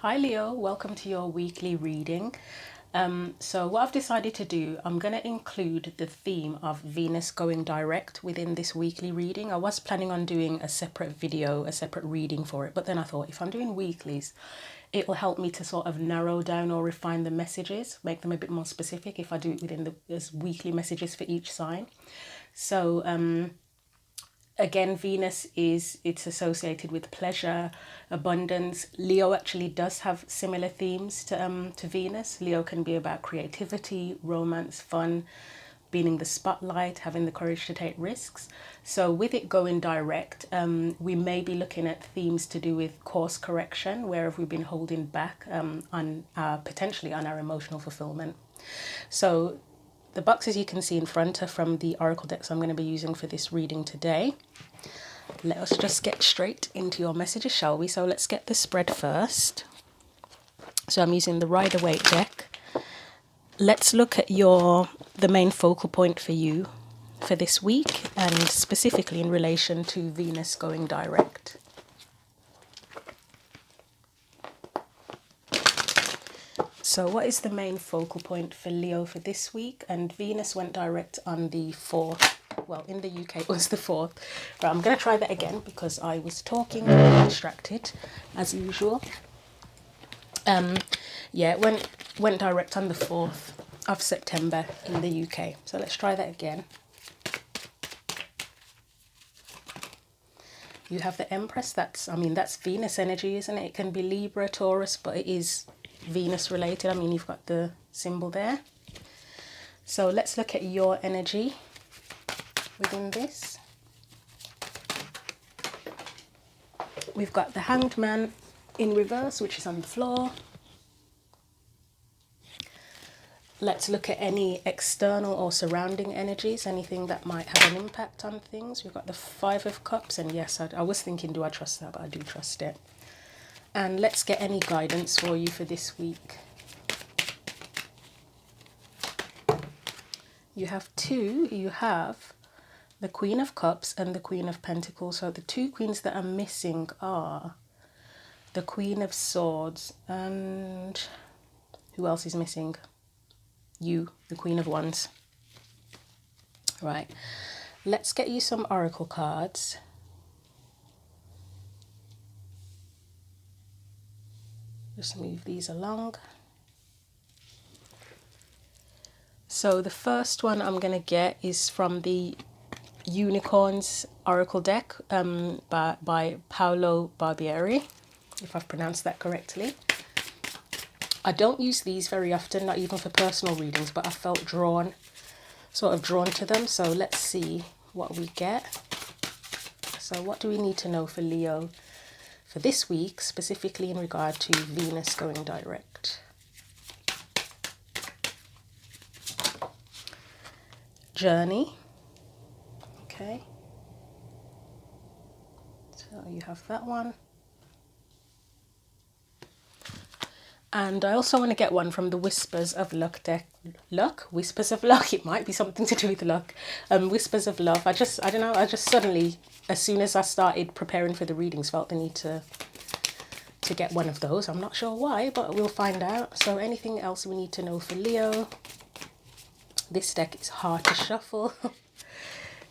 Hi Leo, welcome to your weekly reading. So what I've decided to do, I'm going to include the theme of Venus going direct within this weekly reading. I was planning on doing a separate video, a separate reading for it, but then I thought if I'm doing weeklies, it will help me to sort of narrow down or refine the messages, make them a bit more specific if I do it within the weekly messages for each sign. So again, Venus it's associated with pleasure, abundance. Leo actually does have similar themes to Venus. Leo can be about creativity, romance, fun, being in the spotlight, having the courage to take risks. So with it going direct, we may be looking at themes to do with course correction, where have we been holding back on potentially on our emotional fulfillment. So the boxes you can see in front are from the oracle decks I'm going to be using for this reading today. Let us just get straight into your messages, shall we? So let's get the spread first. So I'm using the Rider-Waite deck. Let's look at the main focal point for you for this week, and specifically in relation to Venus going direct. So what is the main focal point for Leo for this week? And Venus went direct on the 4th. Well, in the UK it was the 4th. But I'm going to try that again because I was talking and distracted as usual. Yeah, it went direct on the 4th of September in the UK. So let's try that again. You have the Empress. That's Venus energy, isn't it? It can be Libra, Taurus, but it is Venus related. I mean, you've got the symbol there. So let's look at your energy within this. We've got the Hanged Man in reverse, which is on the floor. Let's look at any external or surrounding energies, anything that might have an impact on things. We've got the 5 of Cups, and yes, I was thinking, do I trust that? But I do trust it. And let's get any guidance for you for this week. You have the Queen of Cups and the Queen of Pentacles. So the two queens that are missing are the Queen of Swords and who else is missing? You, the Queen of Wands. Right, let's get you some oracle cards. Just move these along. So the first one I'm going to get is from the Unicorns Oracle deck by Paolo Barbieri, if I've pronounced that correctly. I don't use these very often, not even for personal readings, but I felt sort of drawn to them. So let's see what we get. So what do we need to know for Leo for this week, specifically in regard to Venus going direct? Journey. Okay. So you have that one. And I also want to get one from the Whispers of Luck deck. Whispers of Luck? It might be something to do with luck. Whispers of Love. I don't know, I just suddenly, as soon as I started preparing for the readings, felt the need to get one of those. I'm not sure why, but we'll find out. So anything else we need to know for Leo? This deck is hard to shuffle.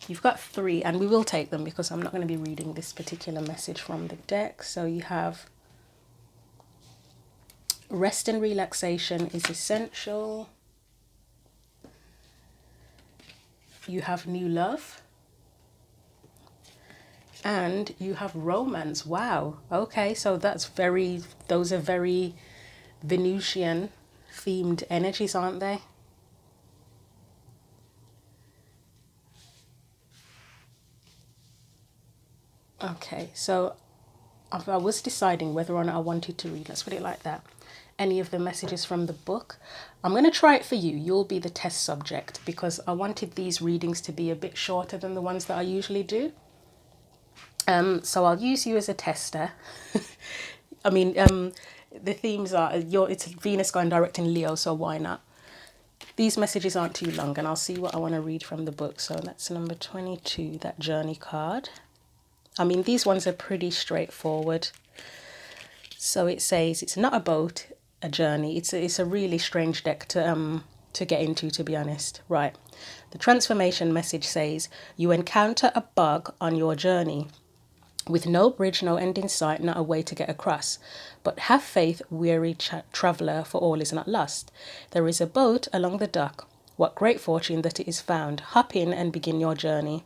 You've got 3, and we will take them because I'm not going to be reading this particular message from the deck. So you have rest and relaxation is essential. You have new love. And you have romance. Wow. Okay, so those are very Venusian themed energies, aren't they? Okay, so I was deciding whether or not I wanted to read, let's put it like that, any of the messages from the book. I'm going to try it for you. You'll be the test subject because I wanted these readings to be a bit shorter than the ones that I usually do. So I'll use you as a tester. I mean, the themes are, it's Venus going direct in Leo, so why not? These messages aren't too long, and I'll see what I want to read from the book. So that's number 22, that journey card. I mean, these ones are pretty straightforward. So it says it's not a boat, a journey. It's a really strange deck to get into, to be honest. Right. The transformation message says you encounter a bug on your journey. With no bridge, no end in sight, not a way to get across. But have faith, weary traveller, for all is not lost. There is a boat along the dock. What great fortune that it is found. Hop in and begin your journey.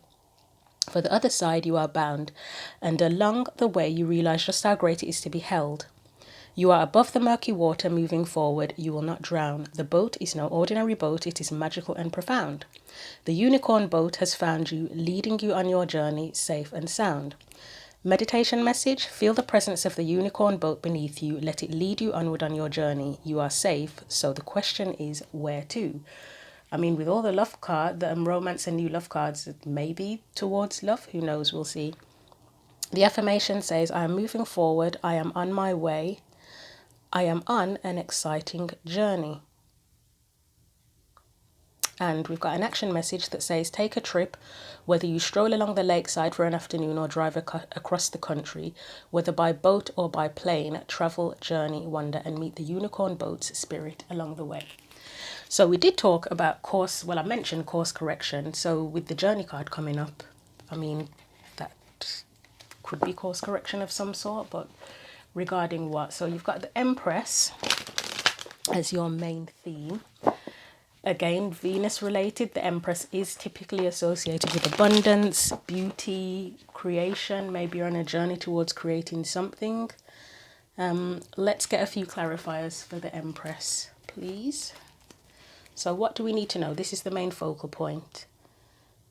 For the other side you are bound, and along the way you realise just how great it is to be held. You are above the murky water moving forward, you will not drown. The boat is no ordinary boat, it is magical and profound. The unicorn boat has found you, leading you on your journey, safe and sound. Meditation message, feel the presence of the unicorn boat beneath you, let it lead you onward on your journey. You are safe, so the question is, where to? I mean, with all the love card, the romance and new love cards, maybe towards love, who knows, we'll see. The affirmation says, I am moving forward, I am on my way, I am on an exciting journey. And we've got an action message that says, take a trip, whether you stroll along the lakeside for an afternoon or drive across the country, whether by boat or by plane, travel, journey, wander, and meet the unicorn boat's spirit along the way. So we did talk about I mentioned course correction. So with the journey card coming up, I mean, that could be course correction of some sort, but regarding what? So you've got the Empress as your main theme. Again, Venus related. The Empress is typically associated with abundance, beauty, creation. Maybe you're on a journey towards creating something. Let's get a few clarifiers for the Empress, please. So what do we need to know? This is the main focal point.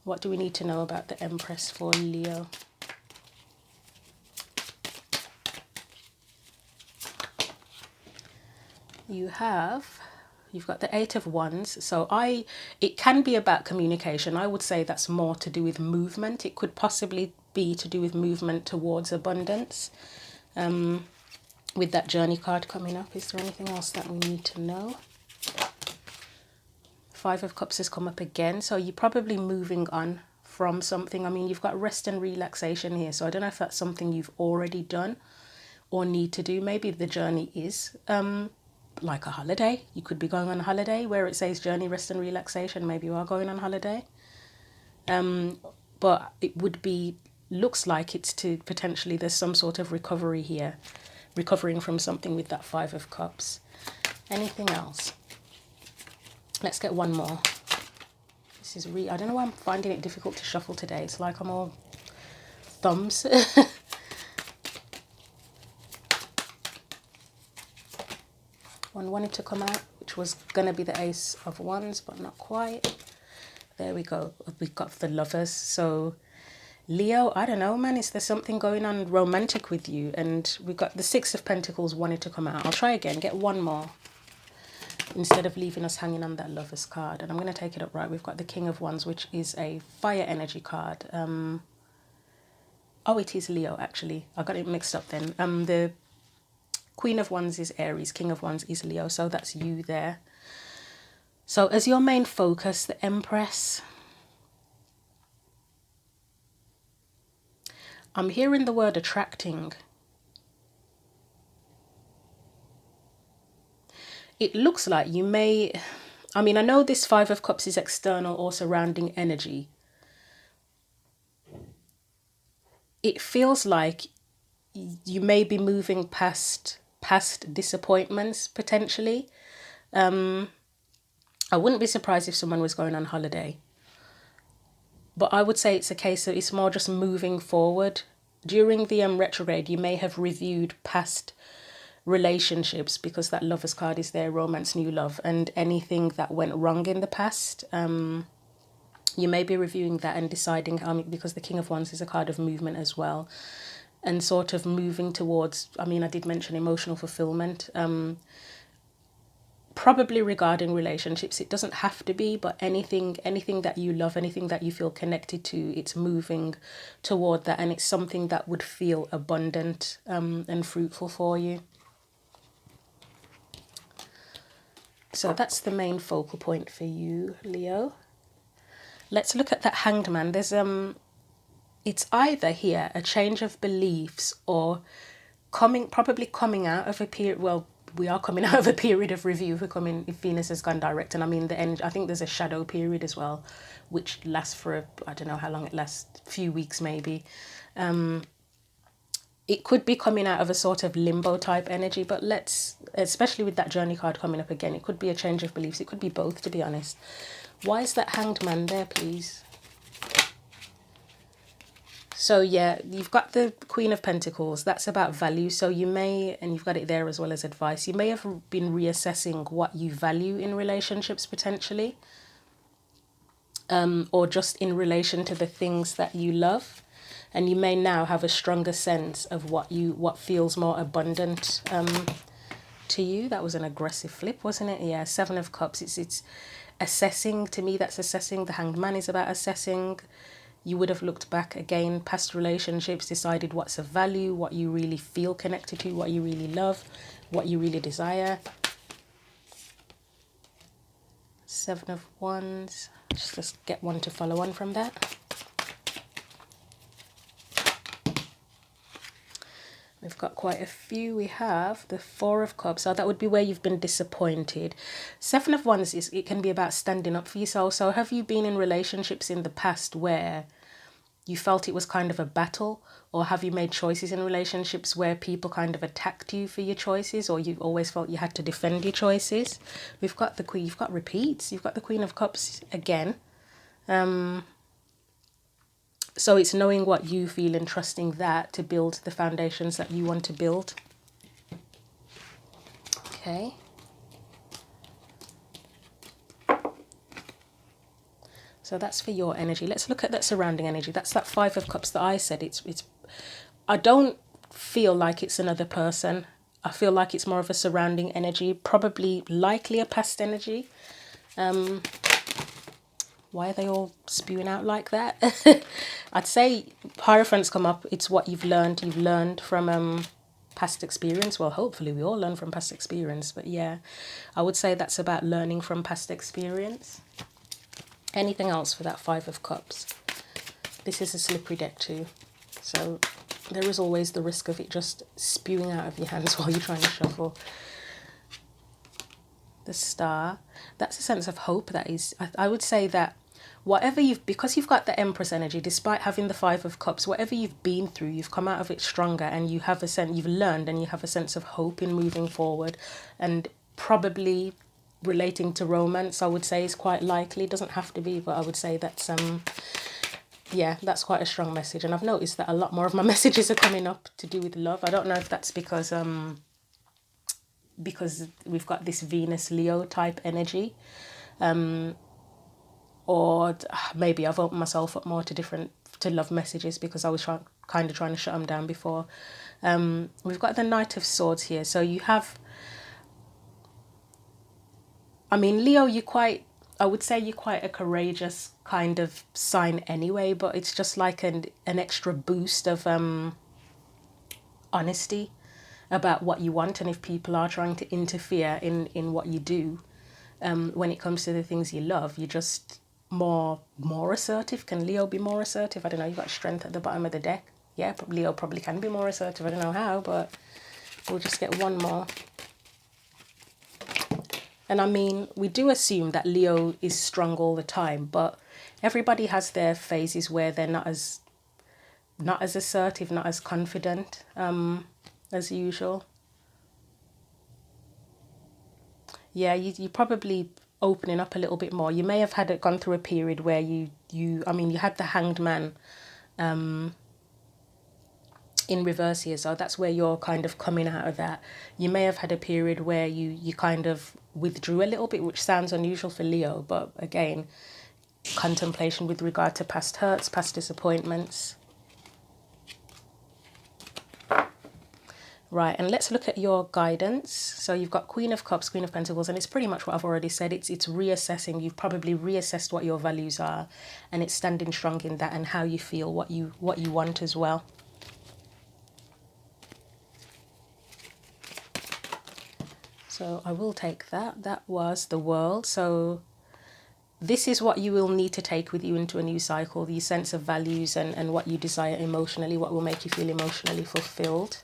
What do we need to know about the Empress for Leo? You've got the Eight of Wands. So it can be about communication. I would say that's more to do with movement. It could possibly be to do with movement towards abundance. With that journey card coming up, is there anything else that we need to know? Five of Cups has come up again. So you're probably moving on from something. I mean, you've got rest and relaxation here. So I don't know if that's something you've already done or need to do. Maybe the journey is like a holiday. You could be going on a holiday where it says journey, rest and relaxation. Maybe you are going on holiday. But it would be, looks like it's to potentially, there's some sort of recovery here. Recovering from something with that Five of Cups. Anything else? Let's get one more. This is I don't know why I'm finding it difficult to shuffle today. It's like I'm all thumbs. One wanted to come out, which was going to be the Ace of Wands, but not quite. There we go. We've got the Lovers. So Leo, I don't know, man. Is there something going on romantic with you? And we've got the Six of Pentacles wanted to come out. I'll try again. Get one more. Instead of leaving us hanging on that Lovers card. And I'm going to take it up right. We've got the King of Wands, which is a fire energy card. Oh, it is Leo, actually. I got it mixed up then. The Queen of Wands is Aries. King of Wands is Leo. So that's you there. So as your main focus, the Empress. I'm hearing the word attracting. It looks like you may, I mean, I know this Five of Cups is external or surrounding energy. It feels like you may be moving past disappointments, potentially. I wouldn't be surprised if someone was going on holiday. But I would say it's a case of, it's more just moving forward. During the retrograde, you may have reviewed past relationships, because that Lovers card is there, romance, new love, and anything that went wrong in the past. You may be reviewing that and deciding, because the King of Wands is a card of movement as well, and sort of moving towards, I mean, I did mention emotional fulfillment, probably regarding relationships. It doesn't have to be, but anything that you love, anything that you feel connected to, it's moving toward that, and it's something that would feel abundant and fruitful for you. So that's the main focal point for you, Leo. Let's look at that Hanged Man. There's it's either here a change of beliefs, or probably coming out of a period, well, we are coming out of a period of review if Venus has gone direct. And I mean, I think there's a shadow period as well, which lasts for, I don't know how long it lasts, a few weeks maybe. It could be coming out of a sort of limbo type energy, but especially with that journey card coming up again, it could be a change of beliefs. It could be both, to be honest. Why is that Hanged Man there, please? So yeah, you've got the Queen of Pentacles. That's about value. So you may, and you've got it there as well as advice, you may have been reassessing what you value in relationships potentially, or just in relation to the things that you love. And you may now have a stronger sense of what feels more abundant to you. That was an aggressive flip, wasn't it? Yeah, Seven of Cups. It's assessing. To me, that's assessing. The Hanged Man is about assessing. You would have looked back again, past relationships, decided what's of value, what you really feel connected to, what you really love, what you really desire. Seven of Wands. Just get one to follow on from that. We've got quite a few. We have the Four of Cups. So that would be where you've been disappointed. Seven of Wands it can be about standing up for yourself. So have you been in relationships in the past where you felt it was kind of a battle, or have you made choices in relationships where people kind of attacked you for your choices, or you always felt you had to defend your choices? We've got the Queen. You've got repeats. You've got the Queen of Cups again. So it's knowing what you feel and trusting that to build the foundations that you want to build. Okay. So that's for your energy. Let's look at that surrounding energy. That's that Five of Cups that I said. I don't feel like it's another person. I feel like it's more of a surrounding energy, probably likely a past energy. Why are they all spewing out like that? I'd say Hierophants come up. It's what you've learned. You've learned from past experience. Well, hopefully we all learn from past experience. But yeah, I would say that's about learning from past experience. Anything else for that Five of Cups? This is a slippery deck too. So there is always the risk of it just spewing out of your hands while you're trying to shuffle. The Star. That's a sense of hope. That is, I would say that whatever because you've got the Empress energy, despite having the Five of Cups, whatever you've been through, you've come out of it stronger, and you have you've learned, and you have a sense of hope in moving forward. And probably relating to romance, I would say, is quite likely. It doesn't have to be, but I would say that's yeah, that's quite a strong message. And I've noticed that a lot more of my messages are coming up to do with love. I don't know if that's because we've got this Venus Leo type energy, or maybe I've opened myself up more to love messages because I was kind of trying to shut them down before. We've got the Knight of Swords here. So you have, I mean, Leo, I would say you're quite a courageous kind of sign anyway, but it's just like an extra boost of honesty about what you want. And if people are trying to interfere in what you do, when it comes to the things you love, you're just more assertive. Can Leo be more assertive? I don't know. You've got Strength at the bottom of the deck. Yeah, Leo probably can be more assertive. I don't know how, but we'll just get one more. And I mean, we do assume that Leo is strong all the time, but everybody has their phases where they're not as assertive, not as confident as usual. Yeah, you probably opening up a little bit more. You may have gone through a period where you had the Hanged Man in reverse here, so that's where you're kind of coming out of that. You may have had a period where you kind of withdrew a little bit, which sounds unusual for Leo, but again, contemplation with regard to past hurts, past disappointments. Right, and let's look at your guidance. So you've got Queen of Cups, Queen of Pentacles, and it's pretty much what I've already said. It's reassessing. You've probably reassessed what your values are, and it's standing strong in that and how you feel, what you want as well. So I will take that. That was the World. So this is what you will need to take with you into a new cycle, the sense of values and what you desire emotionally, what will make you feel emotionally fulfilled.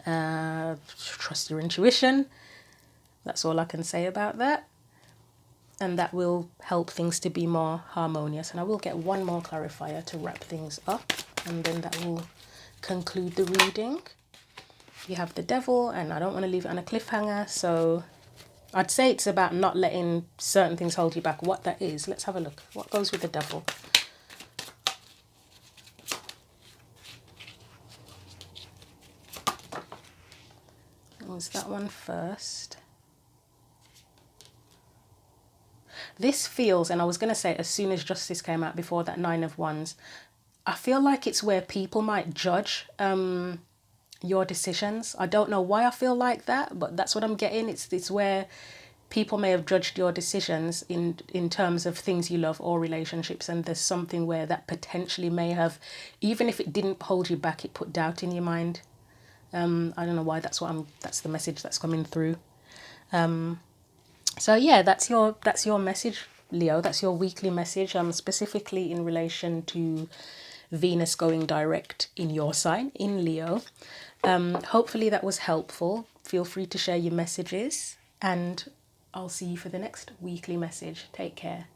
Trust your intuition. That's all I can say about that. And that will help things to be more harmonious. And I will get one more clarifier to wrap things up, and then that will conclude the reading. You have the Devil, and I don't want to leave it on a cliffhanger, so I'd say it's about not letting certain things hold you back. What that is, let's have a look. What goes with the Devil? Was that one first? This feels, and I was going to say as soon as Justice came out before that Nine of Wands, I feel like it's where people might judge your decisions. I don't know why I feel like that, but that's what I'm getting. It's where people may have judged your decisions in terms of things you love or relationships, and there's something where that potentially may have, even if it didn't hold you back, it put doubt in your mind. I don't know why. That's the message that's coming through. So yeah, that's your message, Leo. That's your weekly message. Specifically in relation to Venus going direct in your sign, in Leo. Hopefully that was helpful. Feel free to share your messages, and I'll see you for the next weekly message. Take care.